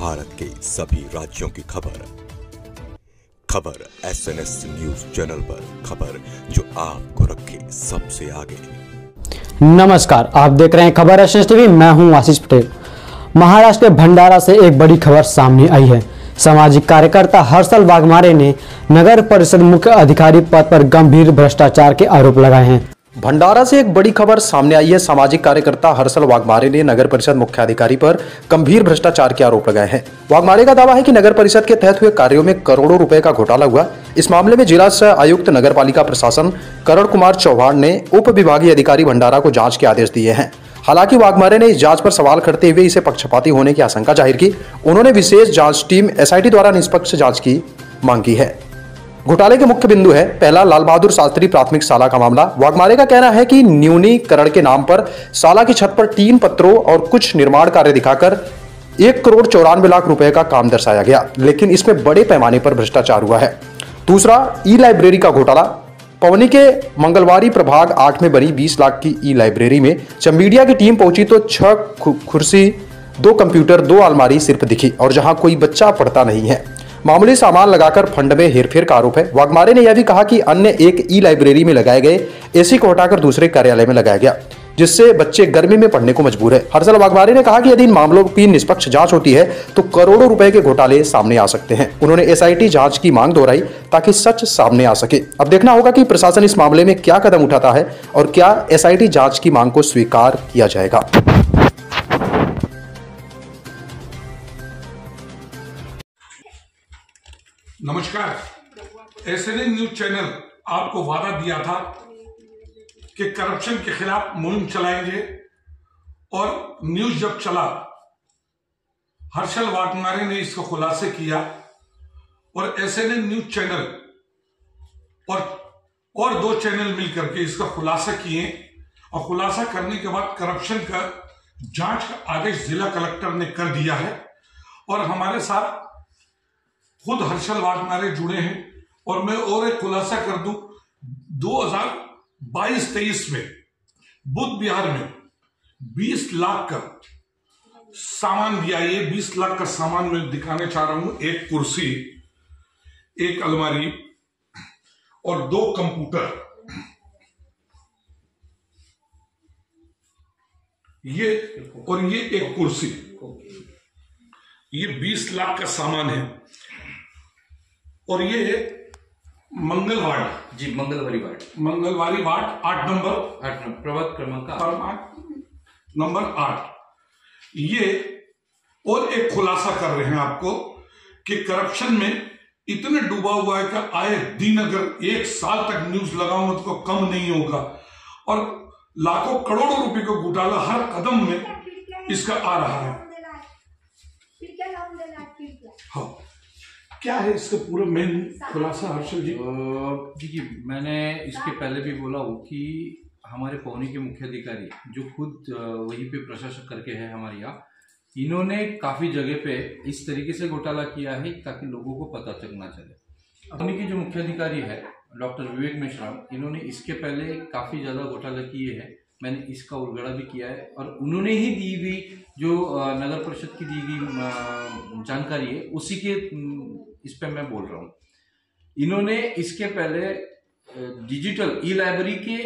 भारत के सभी राज्यों की खबर SNS न्यूज चैनल पर, खबर जो आपको रखे सबसे आगे। नमस्कार, आप देख रहे हैं खबर SNS टीवी। मैं हूं आशीष पटेल। महाराष्ट्र के भंडारा से एक बड़ी खबर सामने आई है। सामाजिक कार्यकर्ता हर्षल वाघमारे ने नगर परिषद मुख्य अधिकारी पद पर गंभीर भ्रष्टाचार के आरोप लगाए हैं। भंडारा से एक बड़ी खबर सामने आई है। सामाजिक कार्यकर्ता हर्षल वाघमारे ने नगर परिषद मुख्याधिकारी पर गंभीर भ्रष्टाचार के आरोप लगाए हैं। वाघमारे का दावा है कि नगर परिषद के तहत हुए कार्यों में करोड़ों रुपए का घोटाला हुआ। इस मामले में जिला आयुक्त नगर पालिका प्रशासन करण कुमार चौहान ने उप विभागीय अधिकारी भंडारा को जांच के आदेश दिए हैं। हालांकि वाघमारे ने इस जांच पर सवाल करते हुए इसे पक्षपाती होने की आशंका जाहिर की। उन्होंने विशेष जांच टीम SIT द्वारा निष्पक्ष जांच की मांग की है। घोटाले के मुख्य बिंदु है पहला, लाल बहादुर शास्त्री प्राथमिक शाला का मामला। वाघमारे का कहना है कि न्यूनीकरण के नाम पर शाला की छत पर 3 पत्रों और कुछ निर्माण कार्य दिखाकर 1,94,00,000 रुपए का काम दर्शाया गया, लेकिन इसमें बड़े पैमाने पर भ्रष्टाचार हुआ है। दूसरा, ई-लाइब्रेरी का घोटाला। पवनी के मंगलवारी प्रभाग 8 में बनी 20 लाख की ई-लाइब्रेरी में जब मीडिया की टीम पहुंची तो 6 कुर्सी, 2 कंप्यूटर, 2 अलमारी सिर्फ दिखी, और जहां कोई बच्चा पढ़ता नहीं है। मामूली सामान लगाकर फंड में हेरफेर का आरोप है। वाघमारे ने यह भी कहा कि अन्य एक ई-लाइब्रेरी में लगाए गए AC को हटाकर दूसरे कार्यालय में लगाया गया, जिससे बच्चे गर्मी में पढ़ने को मजबूर है। हर्षल वाघमारे ने कहा कि यदि इन मामलों की निष्पक्ष जांच होती है तो करोड़ों रुपए के घोटाले सामने आ सकते हैं। उन्होंने SIT जांच की मांग दोहराई ताकि सच सामने आ सके। अब देखना होगा कि प्रशासन इस मामले में क्या कदम उठाता है और क्या SIT जांच की मांग को स्वीकार किया जाएगा। नमस्कार, SNS न्यूज चैनल आपको वादा दिया था कि करप्शन के खिलाफ मुहिम चलाएंगे, और न्यूज जब चला, हर्षल वाघमारे ने इसको खुलासे किया और SNS न्यूज चैनल और 2 चैनल मिलकर के इसका खुलासा किए, और खुलासा करने के बाद करप्शन का जांच का आदेश जिला कलेक्टर ने कर दिया है। और हमारे साथ खुद हर्षल वाघमारे जुड़े हैं। और मैं और एक खुलासा कर दूं, 2022-23 में बुद्ध विहार में 20 लाख का सामान दिया। ये 20 लाख का सामान मैं दिखाने चाह रहा हूं। 1 कुर्सी, 1 अलमारी और 2 कंप्यूटर। ये 1 कुर्सी, ये 20 लाख का सामान है। और ये मंगलवारी वार्ड 8 नंबर प्रभाग क्रमांक नंबर 8। ये और एक खुलासा कर रहे हैं आपको कि करप्शन में इतने डूबा हुआ है कि आए दिन अगर 1 साल तक न्यूज लगाऊंगा तो कम नहीं होगा, और लाखों करोड़ों रुपए का घोटाला हर कदम में इसका आ रहा है। हाँ, क्या है इसका पूरा मेन खुलासा हर्षल जी? देखिए, मैंने इसके पहले भी बोला हूँ कि हमारे पवनी के मुख्य अधिकारी जो खुद वहीं पे प्रशासक करके है हमारे यहाँ, इन्होंने काफ़ी जगह पे इस तरीके से घोटाला किया है ताकि लोगों को पता तक ना चले। पवनी के जो मुख्य अधिकारी है डॉक्टर विवेक मिश्रा, इन्होंने इसके पहले काफ़ी ज़्यादा घोटाला किए हैं। मैंने इसका उलगड़ा भी किया है, और उन्होंने ही दी हुई जो नगर परिषद की दी गई जानकारी है उसी के इस पे मैं बोल रहा हूँ। इन्होंने इसके पहले डिजिटल ई-लाइब्रेरी के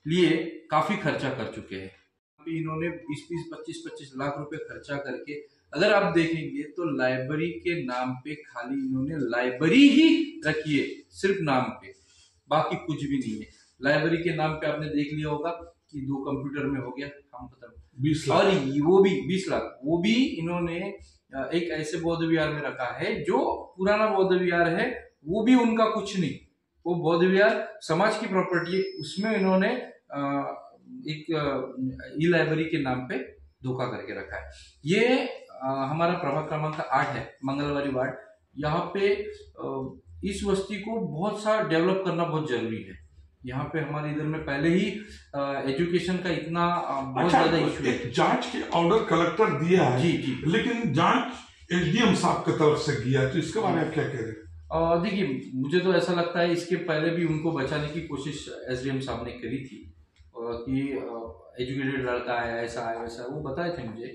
लिए काफ़ी खर्चा कर चुके हैं। इन्होंने 20-25 लाख रुपए खर्चा करके, अगर आप देखेंगे तो लाइब्रेरी के नाम पे खाली इन्होंने लाइब्रेरी ही रखी है, सिर्फ नाम पे, बाकी कुछ भी नहीं है। लाइब्रेरी के नाम पे आपने देख लिया होगा कि 2 कंप्यूटर में हो गया काम खत्म, 20 लाख, और वो भी 20 लाख, वो भी इन्होंने एक ऐसे बौद्ध विहार में रखा है जो पुराना बौद्ध विहार है, वो भी उनका कुछ नहीं, वो बौद्ध विहार समाज की प्रॉपर्टी है, उसमें इन्होंने एक ई-लाइब्रेरी के नाम पे धोखा करके रखा है। ये हमारा प्रभाग क्रमांक 8 है, मंगलवारी वार्ड। यहाँ पे इस बस्ती को बहुत सा डेवलप करना बहुत जरूरी है। यहाँ पे हमारे इधर में पहले ही एजुकेशन का इतना बहुत ज्यादा इशू है। जांच के ऑर्डर कलेक्टर दिया है जी, लेकिन जांच SDM साहब की तरफ से किया है, तो इसके बारे में क्या कह रहे हैं? देखिए, मुझे तो ऐसा लगता है इसके पहले भी उनको बचाने की कोशिश SDM साहब ने करी थी कि एजुकेटेड लड़का है, ऐसा है वैसा है, वो बताए थे मुझे।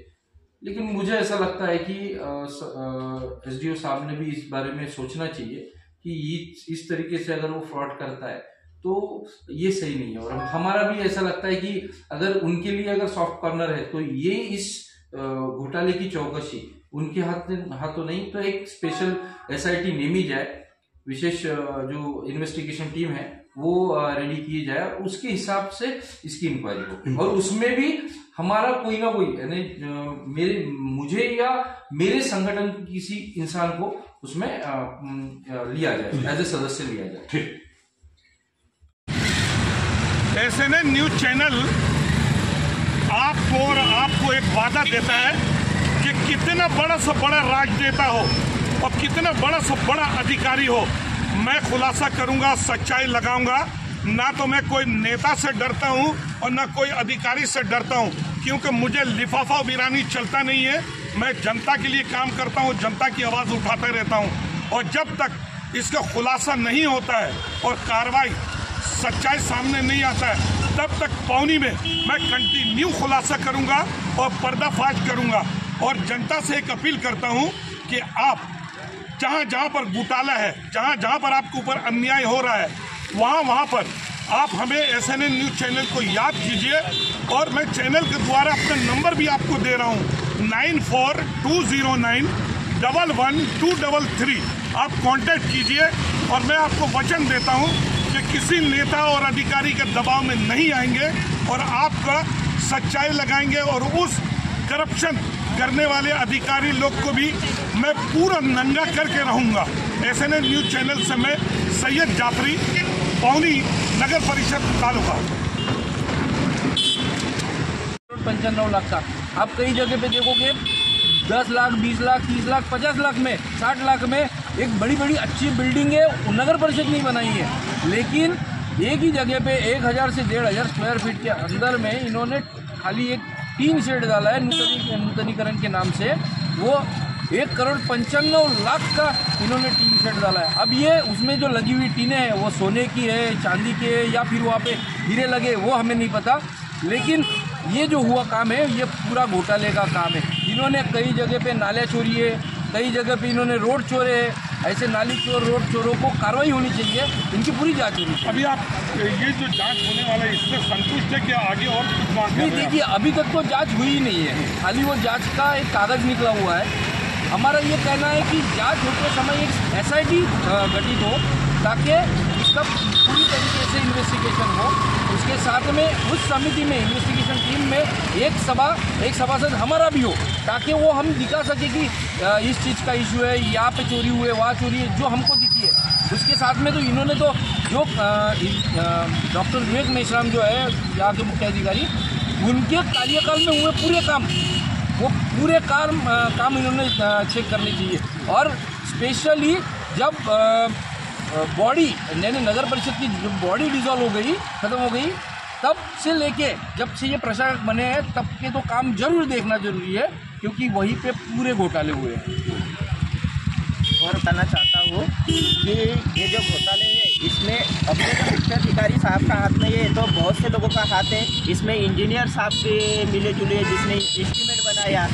लेकिन मुझे ऐसा लगता है कि SDO साहब ने भी इस बारे में सोचना चाहिए कि इस तरीके से अगर वो फ्रॉड करता है तो ये सही नहीं है। और हमारा भी ऐसा लगता है कि अगर उनके लिए अगर सॉफ्ट कॉर्नर है तो ये इस घोटाले की चौकसी उनके हाथों नहीं तो एक स्पेशल SIT नेमी जाए, विशेष जो इन्वेस्टिगेशन टीम है वो रेडी की जाए और उसके हिसाब से इसकी इंक्वायरी हो और उसमें भी हमारा कोई ना कोई यानी मुझे या मेरे संगठन किसी इंसान को उसमें लिया जाए, एज ए सदस्य लिया जाए। ठीक। SNN न्यूज चैनल आपको और आपको एक वादा देता है कि कितना बड़ा से बड़ा राजनेता हो और कितना बड़ा से बड़ा अधिकारी हो, मैं खुलासा करूंगा, सच्चाई लगाऊंगा। ना तो मैं कोई नेता से डरता हूं और ना कोई अधिकारी से डरता हूं, क्योंकि मुझे लिफाफा बिरानी चलता नहीं है। मैं जनता के लिए काम करता हूं, जनता की आवाज़ उठाता रहता हूं और जब तक इसका खुलासा नहीं होता है और कार्रवाई सच्चाई सामने नहीं आता है तब तक पौनी में मैं कंटिन्यू खुलासा करूंगा और पर्दाफाश करूंगा। और जनता से एक अपील करता हूं कि आप जहां जहां पर घोटाला है, जहां जहां पर आपके ऊपर अन्याय हो रहा है, वहां पर आप हमें SNN न्यूज चैनल को याद कीजिए। और मैं चैनल के द्वारा अपना नंबर भी आपको दे रहा हूं 9420911233। आप कांटेक्ट कीजिए और मैं आपको वचन देता हूं कि किसी नेता और अधिकारी के दबाव में नहीं आएंगे और आपका सच्चाई लगाएंगे और उस करप्शन करने वाले अधिकारी लोग को भी मैं पूरा नंगा करके रहूंगा। SNN न्यूज चैनल से मैं सैयद जाफरी, पौनी नगर परिषद तालुका। 95 लाख का आप कई जगह पे देखोगे 10 लाख, 20 लाख, 30 लाख, 50 लाख में, 60 लाख में एक बड़ी बड़ी अच्छी बिल्डिंग है, नगर परिषद नहीं बनाई है। लेकिन एक ही जगह पे 1000 से 1500 स्क्वायर फीट के अंदर में इन्होंने खाली एक टीन शेड डाला है नूतनीकरण के नाम से। वो 1,95,00,000 का इन्होंने टीन शेड डाला है। अब ये उसमें जो लगी हुई टीनें हैं वो सोने की है, चांदी की है या फिर वहाँ पे हीरे लगे वो हमें नहीं पता। लेकिन ये जो हुआ काम है ये पूरा घोटाले का काम है। इन्होंने कई जगह पे नाले चोरी है, कई जगह पे इन्होंने रोड चोरे है। ऐसे नाली चोर, रोड चोरों को कार्रवाई होनी चाहिए, इनकी पूरी जांच होनी चाहिए। अभी आप ये जो जांच होने वाला है इससे संतुष्ट है कि आगे और कुछ मांग नहीं? देखिए अभी तक तो जांच हुई ही नहीं है, खाली वो जांच का एक कागज निकला हुआ है। हमारा ये कहना है कि जांच होते समय एक SIT गठित हो ताकि इसका पूरी तरीके से इन्वेस्टिगेशन हो। उसके साथ में उस समिति में, इन्वेस्टिगेशन टीम में एक सभासद हमारा भी हो ताकि वो हम दिखा सके कि इस चीज़ का इशू है, यहाँ पे चोरी हुए, वहाँ चोरी है, जो हमको दिखी है। उसके साथ में तो इन्होंने तो जो डॉक्टर विवेक मेश्राम जो है यहाँ के मुख्य अधिकारी, उनके कार्यकाल में हुए पूरे काम, वो पूरे काम इन्होंने चेक करने चाहिए। और स्पेशली जब बॉडी यानी नगर परिषद की जो बॉडी डिसॉल्व हो गई, ख़त्म हो गई, तब से लेके जब से ये प्रशासक बने हैं तब के तो काम जरूर देखना जरूरी है, क्योंकि वहीं पे पूरे घोटाले हुए हैं। और कहना चाहता हूँ कि ये जो घोटाले है इसमें अपने तो मुख्य अधिकारी साहब का हाथ नहीं है, तो बहुत से लोगों का हाथ है। इसमें इंजीनियर साहब भी मिले जुले, जिसने एस्टीमेट बनाया।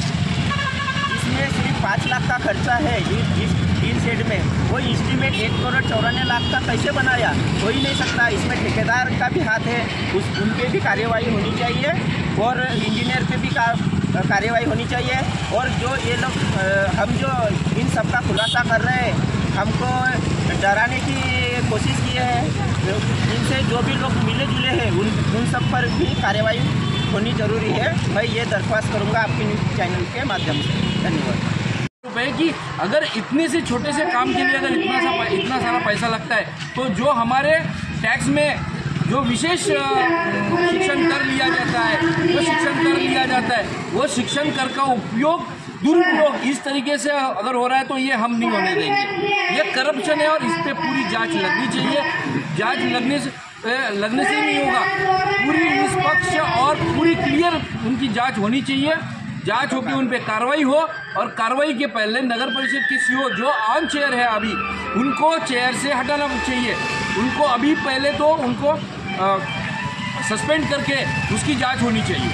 इसमें सिर्फ 5 लाख का खर्चा है इस टीन शेड में, वो एस्टीमेट 1,94,00,000 का कैसे बनाया? हो ही नहीं सकता। इसमें ठेकेदार का भी हाथ है, उन पर भी कार्रवाई होनी चाहिए और इंजीनियर पे भी कार्रवाई होनी चाहिए। और जो ये लोग हम जो इन सब का खुलासा कर रहे हैं, हमको डराने की कोशिश की है, इनसे जो भी लोग मिले जुले हैं उन सब पर भी कार्रवाई होनी जरूरी है। मैं ये दरख्वास्त करूँगा आपके न्यूज़ चैनल के माध्यम से। धन्यवाद। कि अगर इतने से छोटे से काम के लिए अगर इतना सारा पैसा लगता है, तो जो हमारे टैक्स में जो विशेष शिक्षण कर लिया जाता है, वो शिक्षण कर का दुरुपयोग इस तरीके से अगर हो रहा है तो ये हम नहीं होने देंगे। ये करप्शन है और इस पर पूरी जांच लगनी चाहिए। जांच लगने से नहीं होगा, पूरी निष्पक्ष और पूरी क्लियर उनकी जांच होनी चाहिए। जांच होकर उन पे कार्रवाई हो और कार्रवाई के पहले नगर परिषद के CO जो ऑन चेयर है अभी, उनको चेयर से हटाना चाहिए। उनको अभी पहले तो उनको सस्पेंड करके उसकी जांच होनी चाहिए।